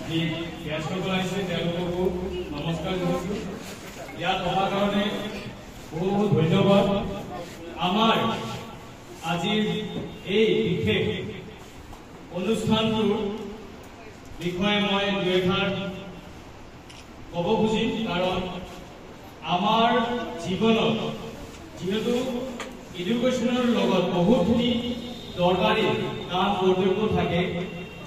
যি গেষ্টসকল আহিছে তেওঁলোককো নমস্কাৰ জনাইছোঁ। ইয়াত অহাৰ কাৰণে বহুত বহুত ধন্যবাদ। আমাৰ আজিৰ এই বিশেষ অনুষ্ঠানটোৰ বিষয়ে মই দুই এষাৰ ক'ব খুজিম, কাৰণ আমাৰ জীৱনত যিহেতু এডুকেশ্যনৰ লগত বহুতখিনি দৰকাৰী কাম কৰ্তব্য থাকে,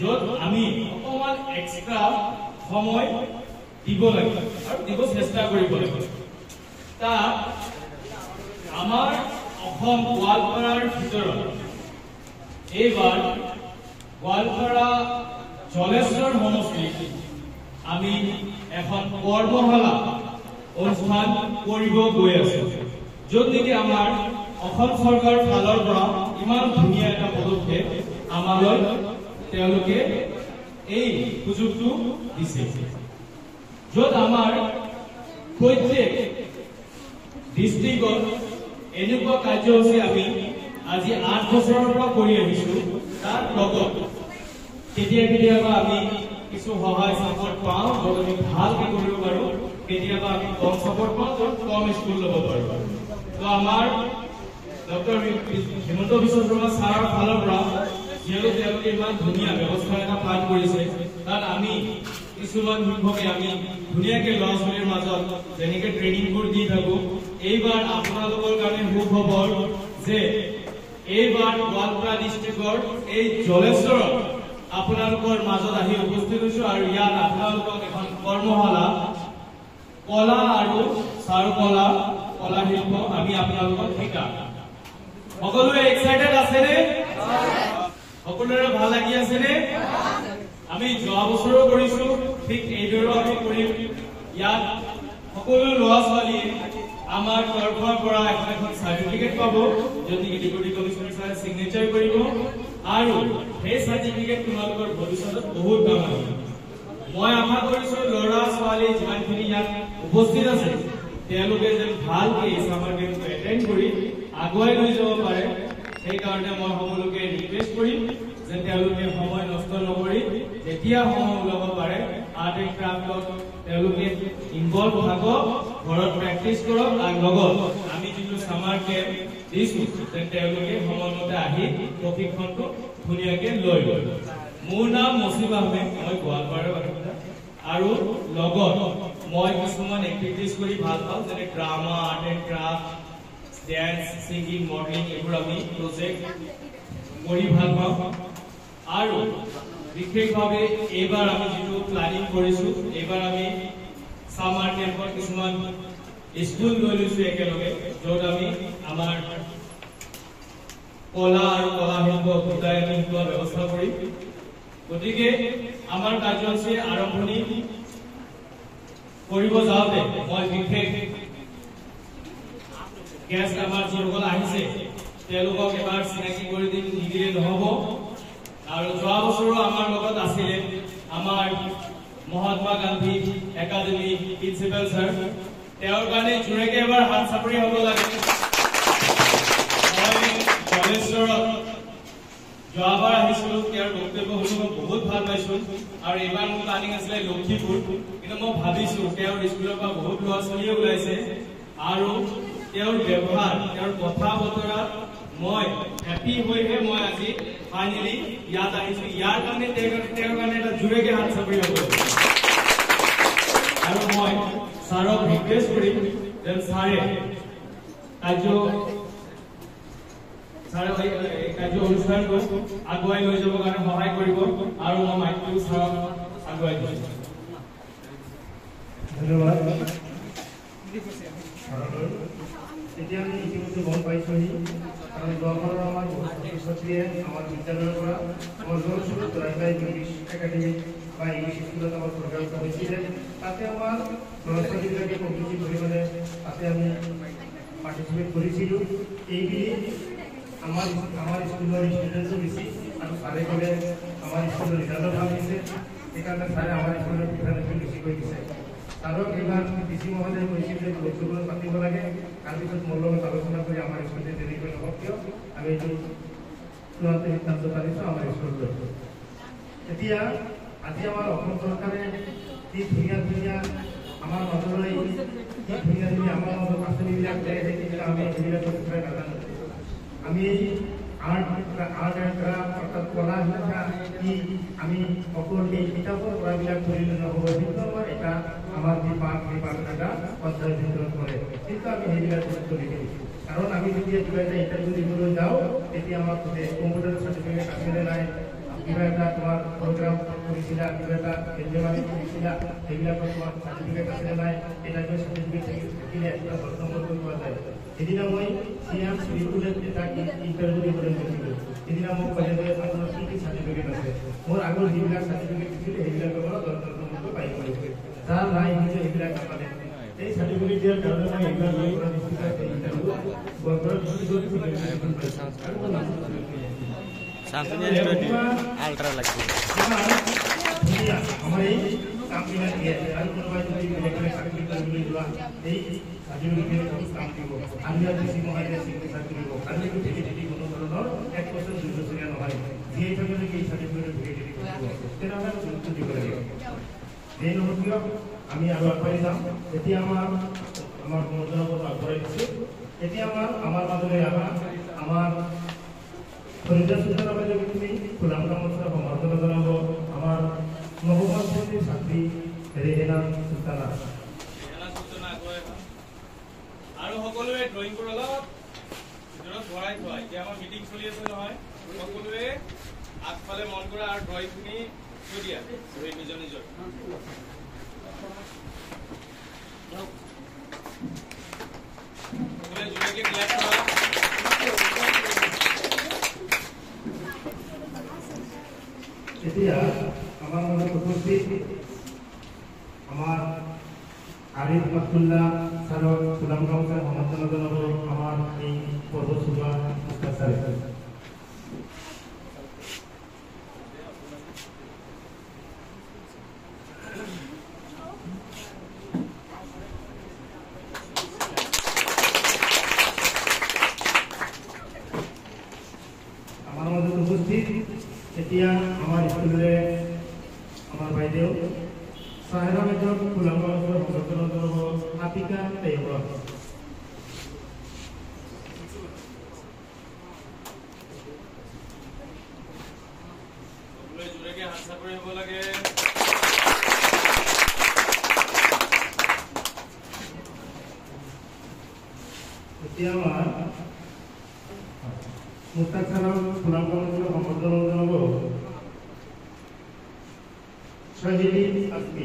য'ত আমি অকণমান এক্সট্ৰা সময় দিব লাগে আৰু দিব চেষ্টা কৰিব লাগে। তাত আমাৰ অসম গোৱালপাৰাৰ ভিতৰত এইবাৰ গোৱালপাৰা জলেশ্বৰ সমষ্টিত আমি এখন কৰ্মশালা অনুষ্ঠান কৰিব গৈ আছো, য'ত নেকি আমাৰ অসম চৰকাৰৰ ফালৰ পৰা ইমান ধুনীয়া এটা পদক্ষেপ আমালৈ তেওঁলোকে এই সুযোগটো দিছে, য'ত আমাৰ প্ৰত্যেক ডিষ্ট্ৰিক্টত এনেকুৱা কাৰ্যসূচী আমি আজি 8 বছৰৰ পৰা কৰি আহিছো। তাৰ লগত কেতিয়াবা আমি কিছু সহায় চাপৰ্ট পাওঁ, য'ত আমি ভালকে কৰিব পাৰো, কেতিয়াবা আমি কম চাপৰ্ট পাওঁ, য'ত কম স্কুল ল'ব পাৰো। তো আমাৰ ডক্টৰ হিমন্ত বিশ্ব শৰ্মা ছাৰৰ ফালৰ পৰা যিহেতু তেওঁলোকে ইমান ধুনীয়া ব্যৱস্থা এটা প্লান কৰিছে, তাত আমি কিছুমান শিক্ষকে আমি ধুনীয়াকে ল'ৰা ছোৱালীৰ মাজত যেনেকে ট্ৰেইনিংবোৰ দি থাকো, এইবাৰ আপোনালোকৰ কাৰণে সুখবৰ যে এইবাৰ গোৱালপাৰা ডিষ্ট্ৰিক্টৰ এই জলেশ্বৰত আপোনালোকৰ মাজত আহি উপস্থিত হৈছো, আৰু ইয়াত আপোনালোকক এখন কৰ্মশালা কলা আৰু চাৰুকলা কলা শিল্প আমি আপোনালোকক শিকাম। সকলোৱে এক্সাইটেড আছেনে? সকলোৰে ভাল লাগি আছেনে? আমি যোৱা বছৰো কৰিছো, ঠিক এইদৰে আমি কৰিম। ইয়াত সকলো ল'ৰা ছোৱালীয়ে আমাৰ তৰফৰ পৰা এখন চাৰ্টিফিকেট পাব, য'ত নেকি ডেপুটি কমিশনাৰ ছাৰে চিগনেচাৰ কৰিব, আৰু সেই চাৰ্টিফিকেট তোমালোকৰ ভৱিষ্যতত বহুত কাম আহিব। মই আশা কৰিছো ল'ৰা ছোৱালী যিমানখিনি ইয়াত উপস্থিত আছে তেওঁলোকে যেন ভালকে এই ছামাৰ কেম্পটো এটেণ্ড কৰি আগুৱাই লৈ যাব পাৰে। সেইকাৰণে মই সকলোকে ৰিকুৱেষ্ট কৰিম যে তেওঁলোকে সময় নষ্ট নকৰি যেতিয়া সময় ওলাব পাৰে আৰ্ট এণ্ড ক্ৰাফ্টত তেওঁলোকে ইনভলভ থাকক, ঘৰত প্ৰেক্টিচ কৰক, আৰু লগত আমি যিটো ছামাৰ কেম্প দিছো তেওঁলোকে সময়মতে আহি প্ৰশিক্ষণটো ধুনীয়াকে লৈ লয়। মোৰ নাম মছিব আহমেদ, মই গোৱালপাৰাৰ বাসিন্দা, আৰু লগত মই কিছুমান এক্টিভিটিজ কৰি ভাল পাওঁ, যেনে drama, art and craft, dance, singing, modelling, এইবোৰ আমি প্ৰজেক্ট কৰি ভাল পাওঁ। আৰু বিশেষভাৱে এইবাৰ আমি যিটো প্লানিং কৰিছো, এইবাৰ আমি ছামাৰ কেম্পত কিছুমান স্কুল লৈ লৈছো একেলগে, য'ত আমি আমাৰ কলা আৰু কলা শিল্প গোটাই আমি শিকোৱাৰ ব্যৱস্থা কৰিম। গতিকে আমাৰ কাৰ্যসূচী আৰম্ভণি কৰিব যাওঁতে মই বিশেষ গেষ্ট আমাৰ যিসকল আহিছে তেওঁলোকক এবাৰ চিনাকি কৰি নিদিলে নহ'ব। আৰু যোৱা বছৰো আমাৰ লগত আছিলে আমাৰ Mahatma Gandhi academy principal sir, তেওঁৰ কাৰণে জোৰেকে এবাৰ হাত চাপৰি হ'ব লাগে। মই জলেশ্বৰত যোৱাবাৰ আহিছিলো, তেওঁৰ বক্তব্য শুনি মই বহুত ভাল পাইছো, আৰু এইবাৰ মোৰ প্লানিং আছিলে লখিমপুৰ, কিন্তু মই ভাবিছো তেওঁৰ স্কুলৰ পৰা বহুত ল'ৰা ছোৱালীয়ে ওলাইছে, আৰু তেওঁৰ ব্যৱহাৰ, তেওঁৰ কথা বতৰা মই হেপী হৈহে মই আজি ফাইনেলি ইয়াত আহিছো। ইয়াৰ কাৰণে তেওঁৰ কাৰণে এটা জোৰেকে হাত চাপৰি হ'ব। আৰু মই ছাৰক ৰিকুৱেষ্ট কৰিম যেন ছাৰে কাৰ্য অনুষ্ঠানটো আগুৱাই লৈ যাবৰ কাৰণে সহায় কৰিব, আৰু মই মাইকটো ছাৰক আগুৱাই দিম। ধন্যবাদ। এতিয়া আমি ইতিমধ্যে গম পাইছোহি, কাৰণ যোৱাবাৰৰ আমাৰ বহুত ছাত্ৰ ছাত্ৰীয়ে আমাৰ বিদ্যালয়ৰ পৰা আমাৰ জলস্বৰূপ ৰাইফাই ইংলিছ একাডেমি বা ইংলিছ স্কুলত আমাৰ প্ৰগ্ৰামটো হৈছিলে। তাতে আমাৰ ল'ৰা ছোৱালীবিলাকে কম্পিটিভ কৰি মানে তাতে আমি পাৰ্টিচিপেট কৰিছিলোঁ। এইবুলি আমাৰ স্কুলৰ ষ্টুডেণ্টটো বেছি, আৰু ছাৰে ক'লে আমাৰ স্কুলৰ ৰিজাল্টো ভাল হৈছে, সেইকাৰণে ছাৰে আমাৰ স্কুলৰ প্ৰিফাৰেঞ্চটো বেছিকৈ দিছে। ছাৰক এইবাৰ ডিচি মহোদয়ে কৈছিল যে লক্ষ্যবোৰ পাতিব লাগে, তাৰপিছত মোৰ লগত আলোচনা কৰি আমাৰ স্কুলতে দেৰিকৈ নহওক কিয় আমি এইটো চূড়ান্ত সিদ্ধান্ত পাইছোঁ আমাৰ স্কুললৈ। এতিয়া আজি আমাৰ অসম চৰকাৰে যি ধুনীয়া ধুনীয়া আমাৰ মাজলৈ যি ধুনীয়া ধুনীয়া আমাৰ মাজত আঁচনিবিলাক দিয়ে সেইবিলাক আমি সেইবিলাকৰ বিষয়ে নাজানো। আমি আৰ্ট এণ্ড ক্ৰাফ্ট অৰ্থাৎ কলা শিক্ষা কি আমি সকলো এই কিতাপৰ পঢ়াবিলাক কৰিলে নহ'ব, সেইটো আমাৰ এটা আমাৰ যি পাঠ সেই পাঠ এটা অধ্যায়ৰ ভিতৰত পৰে, কিন্তু আমি সেইবিলাক গুৰুত্ব নিদিওঁ। কাৰণ আমি যেতিয়া কিবা এটা ইণ্টাৰভিউ দিবলৈ যাওঁ তেতিয়া আমাক সোধে কম্পিউটাৰ চাৰ্টিফিকেট আছেনে নাই, কিবা এটা তোমাৰ প্ৰগ্ৰাম কৰিছিলা, কিবা এটা এনজয়মেণ্ট কৰিছিলা, সেইবিলাকৰ তোমাৰ চাৰ্টিফিকেট আছেনে নাই, এটা চাৰ্টিফিকেট থাকিলে এটা নম্বৰ পোৱা যায়। সেইদিনা মই চিএম শ্ৰীপুৰত এটা ইণ্টাৰভিউ দিবলৈ গৈছিলোঁ। সেইদিনা মোক ক'লে যে আপোনাৰ কি কি চাৰ্টিফিকেট আছে, মোৰ আগৰ যিবিলাক চাৰ্টিফিকেট দিছিলে সেইবিলাকৰ পৰা 10 নম্বৰটো পাই গ'লো। যাৰ নাই হৈছে সেইবিলাক নাপালে। এই চাৰ্টিফিকেট দিয়াৰ কাৰণে মই এইবিলাক আল্ট্ৰা লাগবে আমাৰ এই কামবিলাক দিয়ে আৰু কোনোবাই যদি বেলেগ চাকৰি কৰিবলৈ যোৱা এই চাৰ্টিফিকেট কাম দিব। আমি বেছি মহাইলে চিকিৎসা কৰিব আমি ভেটিডিটি কোনো ধৰণৰ 1 বছৰ 2 বছৰীয়া নহয়, যিয়ে থাকিলে এই চাৰ্টিফিকেট ভেটিডিটি কৰিব তেনেহ'লে গুৰুত্ব দিব লাগিব। এই নহ'ব কিয় আমি আৰু আগবাঢ়ি যাম। এতিয়া আমাৰ মনোযোগ আগবঢ়াই দিছোঁ। এতিয়া আমাৰ মাজলৈ আমাৰ ফৰিদাস সুন্দৰ তুমি ফুলাম গামোচা সমৰ্থন জনাব আমাৰ নৱমান শ্ৰেণীৰ ছাত্ৰী ৰেহেনা সুলতানা। আৰু সকলোৱে ড্ৰয়িংবোৰ অলপ ভিতৰত ভৰাই থোৱা। এতিয়া আমাৰ মিটিং চলি আছে নহয়, সকলোৱে আগফালে মন কৰা আৰু ড্ৰয়িংখিনি থৈ দিয়া নিজৰ নিজৰ। সকলোৱে জোৰেকে ক্লাছ কৰা। এতিয়া আমাৰ মাজত উপস্থিত আমাৰ আৰিফ আব্দুল্লাহ ছাৰক ফুলাম গামোচা সমৰ্থন জনাব আমাৰ এই পৰ্বসভা ছাৰে। আমাৰ মাজত উপস্থিত এতিয়া আমাৰ স্কুলৰে আমাৰ বাইদেউ চাহেৰা বাইদেউ ফুলাম গামোচা সমৰ্থন জনাব আতিকা তেইবা। জোৰেকে হাত চাপৰি হ'ব লাগে। এতিয়া আমাৰ মুস্তাক ছাৰক ফুলাম গামোচা সমৰ্থন জনাব শহীদি আসমি।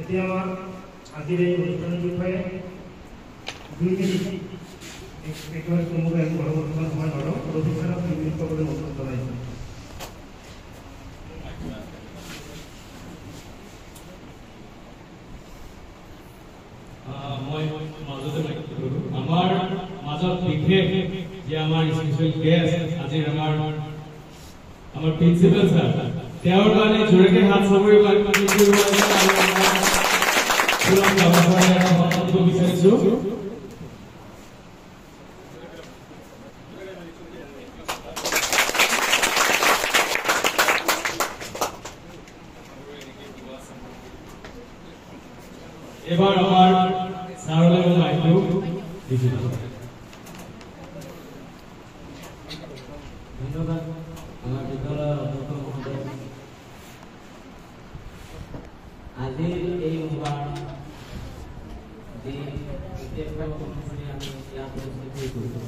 এতিয়া আমাৰ আজিৰ এই অনুষ্ঠানৰ বিষয়ে 2 মিনিট একেবাৰে চমুকৈ বৰ্তমান সময় নলওঁ, ৰবিচাৰক 2 মিনিট ক'বলৈ অনুৰোধ জনাইছোঁ। মই মাজতে আমাৰ মাজত বিশেষ যে আমাৰ স্পেচিয়েল গেষ্ট আজিৰ আমাৰ প্ৰিন্সিপাল ছাৰ, তেওঁৰ কাৰণে জোৰেকে হাত চাপৰি বিচাৰিছো। এবাৰ আমাৰ ছাৰলৈ মই মাইকটো দিছোঁ। ধন্যবাদ আমাৰ বিদ্যালয়েৰ অধ্যক্ষ মহোদয়। আজিৰ এই অনুষ্ঠান যে অনুষ্ঠানে আমি ইয়াত উপস্থিত হৈছোঁ,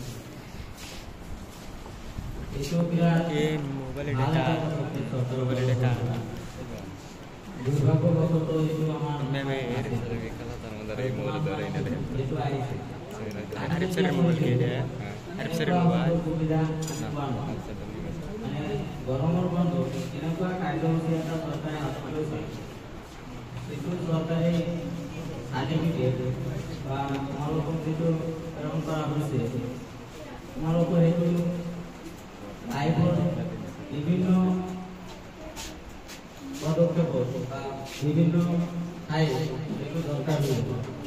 এইটো বিৰাট দুৰ্ভাগ্যবশত এইটো আমাৰ গৰমৰ বন্ধ এনেকুৱা কাৰ্যসূচী এটা চৰকাৰে হাতত লৈছে, যিটো চৰকাৰে চাৰ্টিফিকেট বা তোমালোকক যিটো প্ৰেৰণ কৰা হৈছে তোমালোকৰ সেইটো লাইফৰ বিভিন্ন পদক্ষেপত বা বিভিন্ন ঠাইত সেইটো দৰকাৰ হৈ যাব।